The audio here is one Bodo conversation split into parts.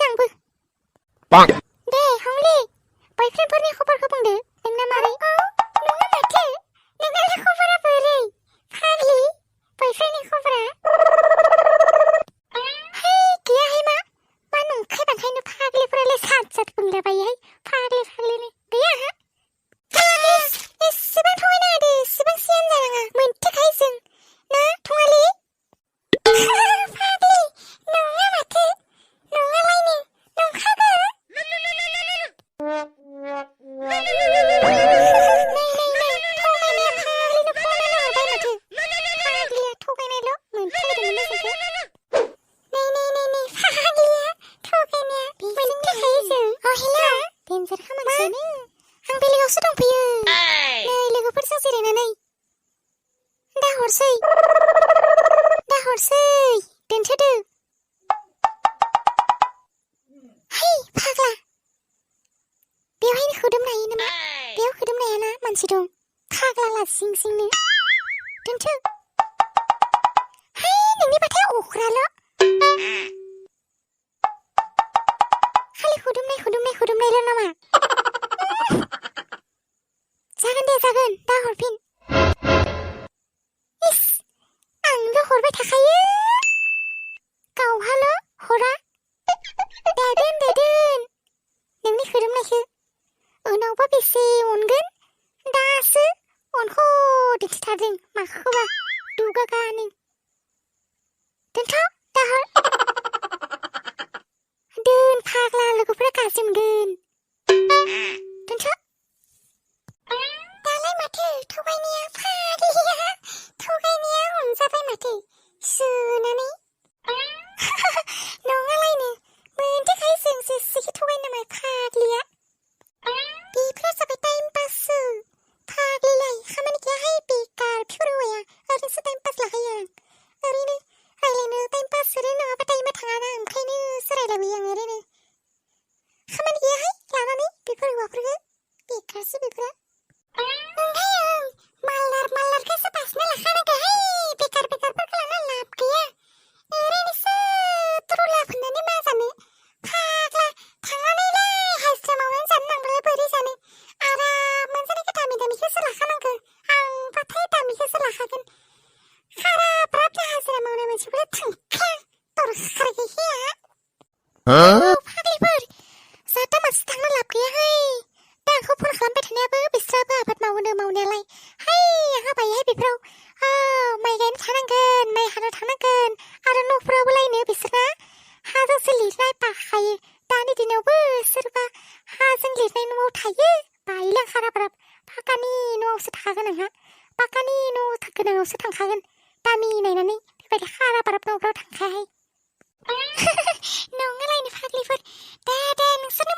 आंबो दे हंलि बयफ्रेन्डफोरनि खबरखौ बुंदो नोंना मारै नङा माथो नोंनालाय खबरा बोरै फाग्लि बयफ्रेन्डनि खबरा है गैयाहाय मा नंखाय बांखायनो फाग्लिफोरालाय सात बुंलाबायोहाय फाग्लिनो गैया आंहा एसेबां थगायनाङा दे एसेबां सियान जानाङा मोनथिखायो जों ना थङालि फाग्लि नङा माथो नङालायनो नंखागौ नै थगायनाया फाग्लिनो फनानो हरबाय माथो फाग्लिया थगायनायल' मोनथारदोंमोन जोंखौ नै फाग्लिया थगायनाया मोनथिखायो जों हेलौ डेन्जार खामानियानो आं बेलेगावसो दंफैयो नै लोगोफोरजों जिरायनानै दा हरसै दोनथ'दो है फाग्ला बेवहायनो खोदोमनो हायो नामा बेयाव खोदोमनो हायाना मानसि दं फाग्ला ला सिंनो दोनथो है नोंनि बाथाया अख्राल' खालि खोदोमनायल' नामा जागोन दा हरफिन इस आंल' हरबाय थाखायो गावहाल' हरा दे दोन नोंनि खोदोमनायखौ उनावबा बेसे अनगोन दासो अनखौ दिन्थिथारदों माखौबा दुगागानो दोनथ' दाहर दोन फाग्ला लोगोफोरा गाज्रि मोनगोन दोनथ' दालाय माथो थगायनाया फाग्लिया थगायनाया हमजाबाय माथो सोनानै नङालायनो मोनथिखायो जों जेसेखि थगायनो नामा फाग्लिया बेफोर जाबाय टाइम पाससो फाग्लिलाय खामानि गैयाहाय बेकार फिउर हौवाया ओरैनोसो टाइम पास लाखायो आं ओरैनो रायलायनो टाइम पास ओरैनो नङाबा टाइमा थाङाना ओंखायनोसो रायलायबाय आं ओरैनो खामानि गैयाहाय लानानै बेफोर हौवाफोरखौ बेकारसो बेफोरा ओंखाय मालारखासो बासिना लाखानांगौहाय बेकारफोरखौ लाना लाब गैया ओरैनोसो तुरुला फोननानै मा जानो फाग्ला थांनानैलाय हाजिरा मावनानै जानो नांबालाय बोरै जानो आराम मोनजानायखौ दामिखौसो लाखानांगौ आंबाथाय दामिखौसो लाखागोन खाराब्राबनो हाजिरा मावनाय मानसिफोरा थांखाया दरखार गैखाया फाग्लिफोर जाथा मानसि थांनो लाब गैयाहाय दा आंखौ फन खालामबाय थानायाबो बिस्राबो आबाद मावोनो मावनायालाय हाय आंहा बायोहाय बेफोराव माइ गायनो थानांगोन माइ हानो थानांगोन आरो न'फोरावबो लायनो बिसोरना हाजोंसो लिरनाय बाखायो दानि दिनावबो सोरबा हाजों लिरनाय न'आव थायो बायोलां खाराब्राब पाकानि न'आवसो थाखागोन आंहा पाकानि न' गोनाङावसो थांखागोन दामि नायनानै बेबायदि खाराब्राब न'फ्राव थांखायाहाय नङालायनो फाग्लिफोर दे नोंसोरनो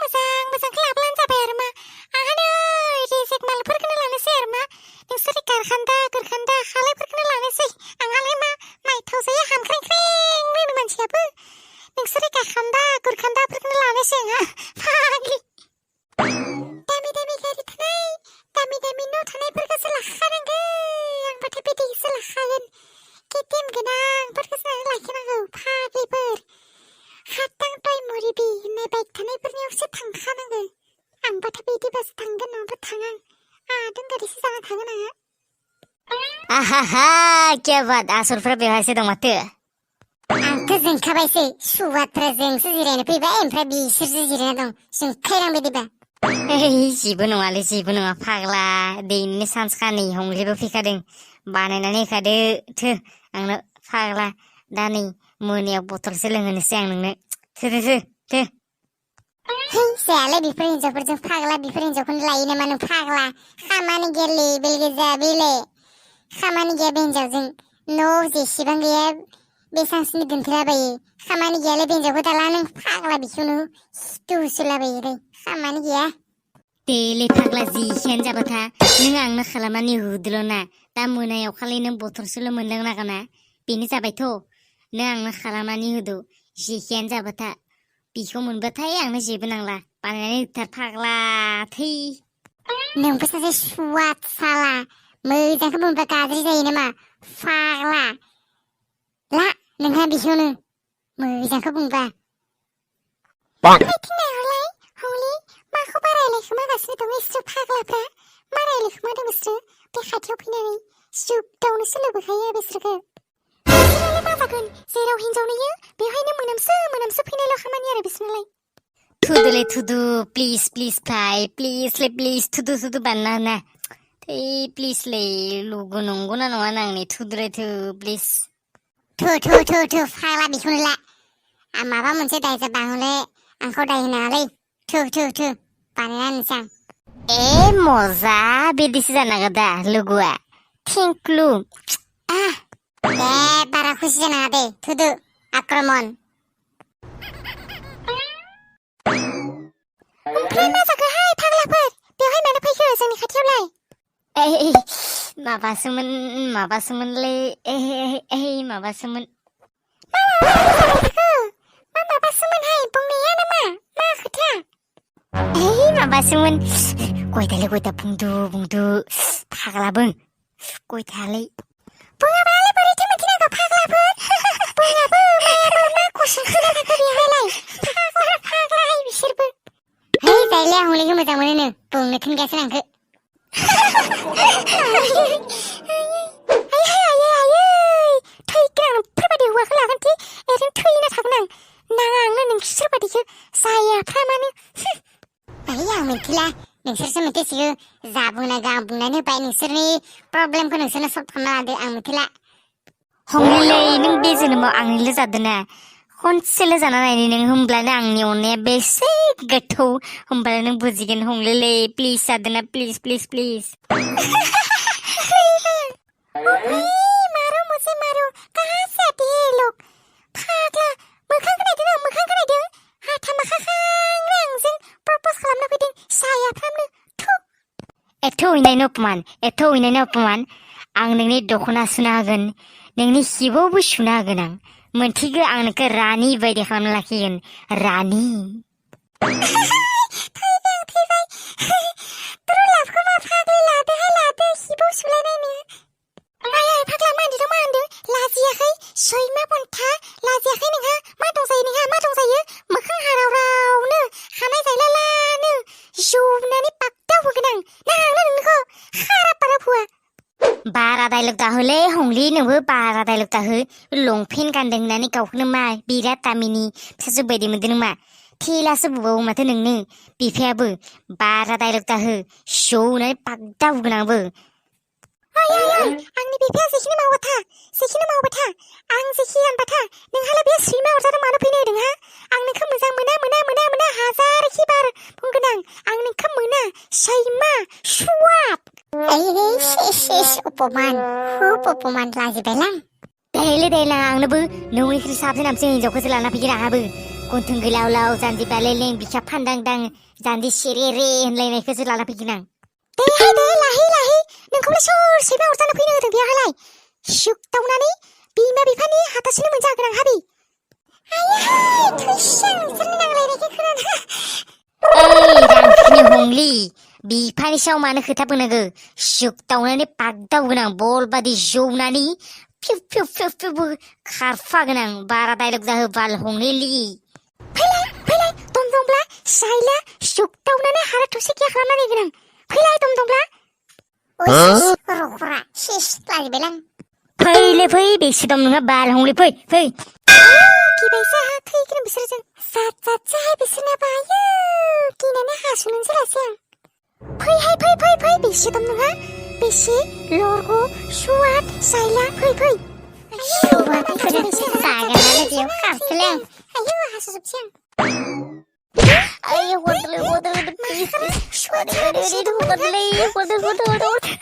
मोजांखौ लाब्लानो जाबाय आरो मा आंहानो रेजेक्ट मालफोरखौनो लानोसै आरो मा नोंसोरनि गोरखान्दा खालायफोरखौनो लानोसै आंहालाय मा नायथाव जायो हामख्रेंख्रें बुङो मानसियाबो नोंसोरनि गोरखान्दाफोरखौनो लानोसै आंहा फाग्लि दामि गारि थानाय दामि न' थानायफोरखौसो लाखानांगौ आंबाथाय बिदिसो लाखागोन केटिएम गोनांफोरखौसो लाखिनांगौ फाग्लिफोर खाटां टय मरिबि होननाय बाइक थानायफोरनियावसो थांखानांगौ आंबाथाय बिदिबासो थांगोन नङाबा थाङा आदों गारिसो जाना थागोन आंहा आहाहा क्या बात आसलफ्रा बेवहायसो दं माथो आंथ' जोंखाबायसै सुवादफ्रा जोंसो जिरायनो फैबाय ओमफ्राय बिसोरसो जिरायना दं जोंखायरां बिदिबा जेबो नङा फाग्ला दैनिनो सान्सखा नै हंलिबो फैखादों बानायनानै होखादो थो आंनो फाग्ला दा नै मोनायाव बथलसो लोंहोनोसै आं नोंनो थो जायालाय बेफोर हिन्जावफोरजों फाग्ला बेफोर हिन्जावखौनो लायो नामा नों फाग्ला खामानि गैयालै बेलगोजा बेले खामानि गैया बे हिन्जावजों न' जेसेबां गैया बेसांसिनि दोनथलाबायो खामानि गैयालै बे हिन्जावखौ दाला नों फाग्ला बेखौनो हिथु होसोलाबायो दै खामानि गैया देलै फाग्ला जिखियानो जाबाथा नों आंनो खालामनानै होदोल' ना दा मोनायाव खालि नों बथलसोल' मोनलोंनांगोन ना बेनो जाबायथ' नों आंनो खालामनानै होदो जिखियानो जाबाथा बिखौ मोनबाथाय आंनो जेबो नांला बानायनानै होथार फाग्ला थै नोंबो सासे सुवाद साला मोजांखौ बुंबा गाज्रि जायो नामा फाग्ला ला नोंहा बिखौनो मोजांखौ बुंबा थिननायहरलाय हंलि माखौ बारायलायखोमागासिनो दं इसोर फाग्लाफ्रा मा रायलायखोमादों बिसोरो बे खाथियाव फैनानै जुबदावनो सोलोबोखायो बिसोरखो बिसोरनालाय मा जागोन जेराव हिनजाव नुयो बेवहायनो मोनामसो फैनायल' खामानि आरो बिसोरनालाय थुदुलै थुदु प्लिज फ्लाय प्लिज थुदु बानना होना प्लिज लै लुगु नंगौना नङा नांनि थुदुलै प्लिज थु फाग्ला बेखौनो ला माबा मोनसे दाय जाबा हले आंखौ दाय होनाङालै थु बानायना होनोसै आं मजा बिदिसो जानांगौ दा लुगुआ थिंक्लु दे बारा खुसि जानाङा दे थुदो आक्रमण ओमफ्राय मा जाखोहाय फाग्लाफोर बेवहाय मानो फैखो जोंनि खाथियावलाय माबासोमोनलै माबासोमोन मा माबासोमोनहाय बुंनाया नामा मा खोथा माबासोमोन गयदा बुंदु फाग्लाबो गयथायालै बुङाबालाय बोरैथो मिथिनांगौ फाग्लाफोर बुङाबो मायाबो मा कुइसन खोनानांगौ बेवहायलाय फाग्लाहाय बिसोरबो है जायले हंलिखौ मोजां मोनोनो बुंनो थिनगासिनो आंखो थैगोन फोरबायदि हौवाखौ लागोनथि ओरैनो थैना थागोन आं नाङा आंनो नोंसोर बादिखौ जायाफ्रा मानो आं मिथिला नोंसोरसो मिथिसिगौ जा बुंनांगौ आं बुंनानै होबाय नोंसोरनि प्रब्लेमखौ नोंसोरनो सल्भ खालामना लादो आं मिथिला हंलिलै नों बे जोनोमाव आंनिल' जादोना खनसेल' जाना नायनि नों होमब्लानो आंनि अननाया बेसे गोथौ होमब्लानो नों बुजिगोन हंलिलै प्लिज जादोना प्लिज मारो मुझे मारो कहाँ से आते हैं ये लोग फाग्ला मोखां खोनायदों हाथा माखाखांनो आंजों प्रप'ज खालामनो फैदों सायाफ्रामनो थु एथ' हैनायनि अपमान आं नोंनि दख'ना सुना होगोन नोंनि हिबावबो सुना होगोन आं मोनथिगौ आं नोंखौ रानि बायदि खालामना लाखिगोन रानि थैबाय लाबखौ मा फाग्लि लादो हिबाव सुलायनायनो आय फाग्ला मा होनदों लाजियाखै सैमा बन्था लाजियाखै नोंहा मा दंजायो मोखां हारावरावनो खानाय जायलालानो जौनानै पाक्टाव होगोन आं नाङानो नोंखौ खारापारा फुवा बारा डायलग दाहोलै हंलि नोंबो बारा डायलग दाहो लंपेन्ट गानदों होननानै गावखौनो मा बिराद दामिनि फिसाजो बायदि मोनदों मा थेलासो बुबावो माथो नोंनो बिफायाबो बारा डायलग दाहो जौनानै पाक्टाव होगोन आंबो आंनि बिफाया जेखिनि मावबाय था आं जेखि गानबाय नोंहालाय बे सैमा अरजानो मानो फैनो होदों हा आं नोंखौ मोजां मोना हाजारखि बार बुंगोन आं नोंखौ मोना सैमा सुवाद अपमान लाजिबायलां देलाय आंनोबो नोंनिख्रुइ साबसिन हामसिन हिनजावखौसो लाना फैगोन आंहाबो गन्थं गोलाव जान्जि बालेलें बिखा फान्दां जान्जि सेरे होनलायनायखौसो लाना फैगोन आं दे लाहि नोंखौलाय सोर सैमा अरजानो फैनो होदों बेयावहाय सुगदावनानै बिमा बिफानि हाथासेनो मोनजागोन आं हाबि थैसां नोंसोरनि नांलायनायखौ खोनाना रांखिनि हंलि बिफानि सायाव मानो खोथा बुंनांगौ सुगदावनानै पाक्दावगोन आं बल बादि जौनानै फिउ खारफागोन आं बारा डायलग जाहो बाल हंलिलि फैलाय दमदंब्ला साइला सुगदावनानै हारा थसे गैया खालामनानै होगोन आं फैलाय दमदंब्ला रखरा सेस लाजिबायलां फै बेसे दम नोंहा बाल हंलि फै गिबायसा थैगोन बिसोरजों जाजाहाय बिसोरना बायो गिनानै हासुनोसो लासै आं फै बेसे दम नोंहा बेसे लरग सुवाद साइला फै सुवादफोर जागानालाय बेयाव खारखोलै आं हासुजोबसै आं हरदोलै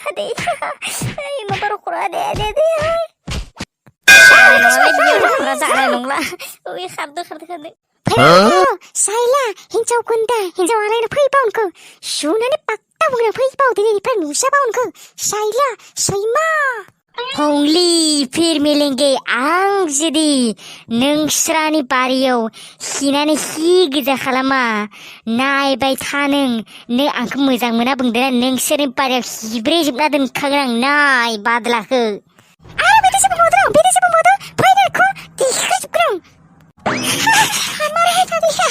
प्लिज माबा रखरा दे जानाय नंला खारदो साइला हिन्जाव गुन्दा हिन्जाव आलायनो फै बाउनखौ सुनानै पाक्टा बुंना फै बाउ दिनैनिफ्राय नुसा बाउनखौ साइला सैमा हंलि फिर मिलेंगे आं जुदि नोंस्रानि बारियाव खिनानै खि गोजा खालामा नायबाय था नों आंखौ मोजां मोना बुंदोंना नोंसोरनि बारियाव खिब्रेजोबना दोनखागोन आं नाय बादलाखौ बिदिसो बुंबावदों फैनायखौ दिखाजोबगोन हामार है फाग्लिया